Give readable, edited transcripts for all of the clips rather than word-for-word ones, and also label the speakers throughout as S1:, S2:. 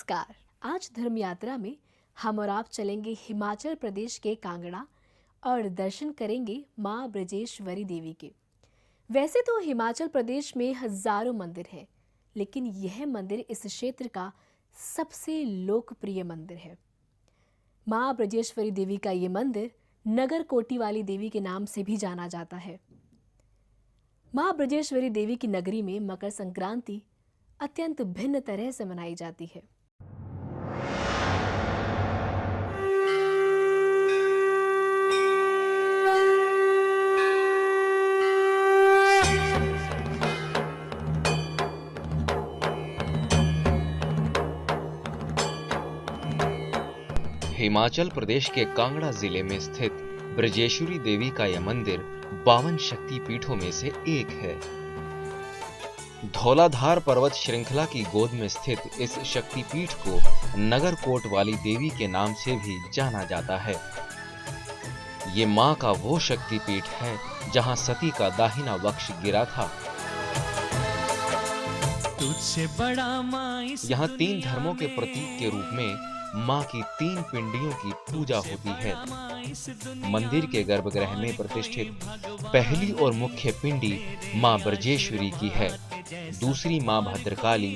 S1: नमस्कार। आज धर्म यात्रा में हम और आप चलेंगे हिमाचल प्रदेश के कांगड़ा और दर्शन करेंगे माँ ब्रजेश्वरी देवी के। वैसे तो हिमाचल प्रदेश में हजारों मंदिर हैं, लेकिन यह मंदिर इस क्षेत्र का सबसे लोकप्रिय मंदिर है। माँ ब्रजेश्वरी देवी का ये मंदिर नगर कोटी वाली देवी के नाम से भी जाना जाता है। माँ ब्रजेश्वरी देवी की नगरी में मकर संक्रांति अत्यंत भिन्न तरह से मनाई जाती है।
S2: हिमाचल प्रदेश के कांगड़ा जिले में स्थित ब्रजेश्वरी देवी का यह मंदिर 52 शक्ति पीठों में से एक है। धौलाधार पर्वत श्रृंखला की गोद में स्थित इस शक्ति पीठ को नगर कोट वाली देवी के नाम से भी जाना जाता है। ये मां का वो शक्ति पीठ है जहां सती का दाहिना वक्ष गिरा था। यहाँ 3 धर्मों के प्रतीक के रूप में मां की 3 पिंडियों की पूजा होती है। मंदिर के गर्भगृह में प्रतिष्ठित पहली और मुख्य पिंडी मां ब्रजेश्वरी की है, दूसरी मां भद्रकाली,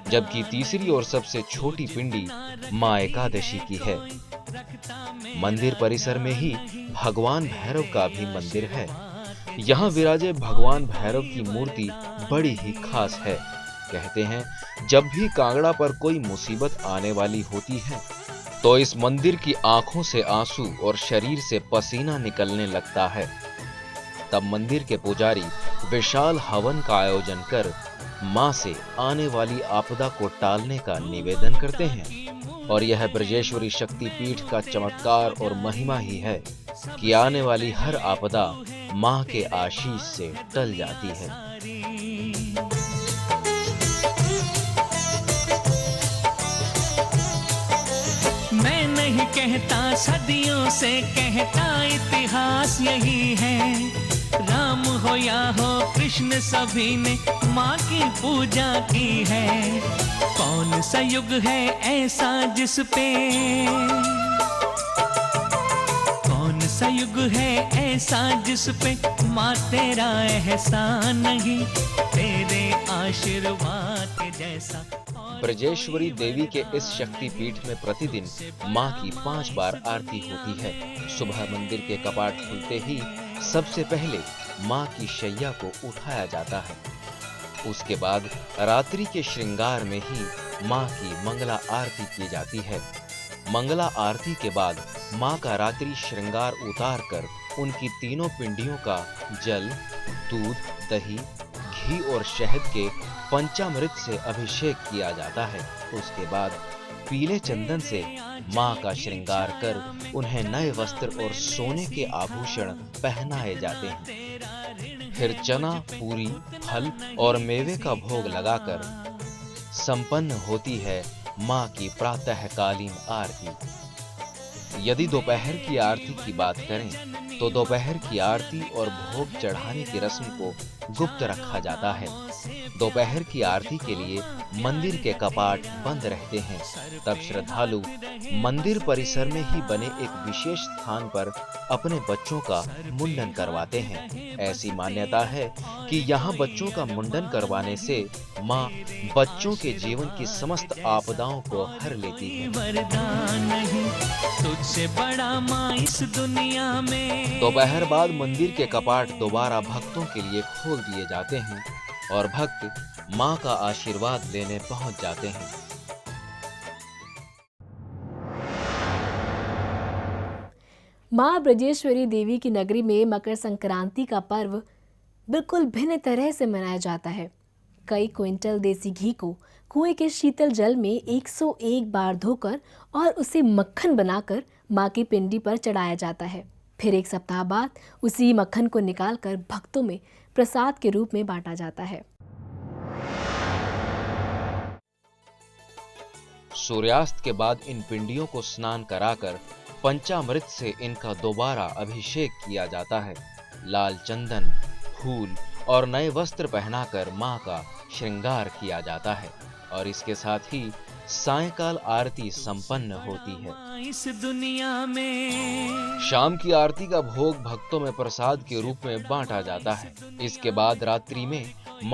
S2: जबकि तीसरी और सबसे छोटी पिंडी मां एकादशी की है। मंदिर परिसर में ही भगवान भैरव का भी मंदिर है। यहाँ विराजे भगवान भैरव की मूर्ति बड़ी ही खास है। कहते हैं जब भी कांगड़ा पर कोई मुसीबत आने वाली होती है तो इस मंदिर की आंखों से आंसू और शरीर से पसीना निकलने लगता है। तब मंदिर के पुजारी विशाल हवन का आयोजन कर मां से आने वाली आपदा को टालने का निवेदन करते हैं। और यह ब्रजेश्वरी शक्ति पीठ का चमत्कार और महिमा ही है कि आने वाली हर आपदा मां के आशीष से टल जाती है।
S3: मैं नहीं कहता, सदियों से कहता इतिहास यही है। राम हो या हो कृष्ण, सभी ने माँ की पूजा की है। कौन सा युग है ऐसा जिस पे, कौन सा युग है ऐसा जिस पे माँ तेरा एहसान नहीं, तेरे आशीर्वाद के जैसा।
S2: ब्रजेश्वरी देवी के इस शक्ति पीठ में प्रतिदिन मां की 5 बार आरती होती है। सुबह मंदिर के कपाट खुलते ही सबसे पहले मां की शैया को उठाया जाता है। उसके बाद रात्रि के श्रृंगार में ही मां की मंगला आरती की जाती है। मंगला आरती के बाद मां का रात्रि श्रृंगार उतार कर उनकी तीनों पिंडियों का जल, दूध, दही, घी और शहद के पंचामृत से अभिषेक किया जाता है। उसके बाद पीले चंदन से मां का श्रृंगार कर उन्हें नए वस्त्र और सोने के आभूषण पहनाए जाते हैं। फिर चना, पूरी, फल और मेवे का भोग लगाकर संपन्न होती है मां की प्रातःकालीन आरती। यदि दोपहर की आरती की बात करें तो दोपहर की आरती और भोग चढ़ाने की रस्म को गुप्त रखा जाता है। दोपहर की आरती के लिए मंदिर के कपाट बंद रहते हैं। तब श्रद्धालु मंदिर परिसर में ही बने एक विशेष स्थान पर अपने बच्चों का मुंडन करवाते हैं। ऐसी मान्यता है कि यहाँ बच्चों का मुंडन करवाने से माँ बच्चों के जीवन की समस्त आपदाओं को हर लेती है।
S3: वरदान नहीं, तुझसे बड़ा माँ इस दुनिया में।
S2: दोपहर बाद मंदिर के कपाट दोबारा भक्तों के लिए खोल दिए जाते हैं और भक्त मां का आशीर्वाद लेने पहुंच जाते हैं।
S1: माँ ब्रजेश्वरी देवी की नगरी में मकर संक्रांति का पर्व बिल्कुल भिन्न तरह से मनाया जाता है। कई क्विंटल देसी घी को कुएं के शीतल जल में 101 बार धोकर और उसे मक्खन बनाकर माँ की पिंडी पर चढ़ाया जाता है। फिर 1 सप्ताह बाद उसी मक्खन को निकालकर भक्तों में प्रसाद के रूप में बांटा जाता है।
S2: सूर्यास्त के बाद इन पिंडियों को स्नान कराकर पंचामृत से इनका दोबारा अभिषेक किया जाता है। लाल चंदन, फूल और नए वस्त्र पहनाकर मां का श्रृंगार किया जाता है और इसके साथ ही सायंकाल आरती संपन्न होती है।
S3: इस दुनिया में
S2: शाम की आरती का भोग भक्तों में प्रसाद के रूप में बांटा जाता है। इसके बाद रात्रि में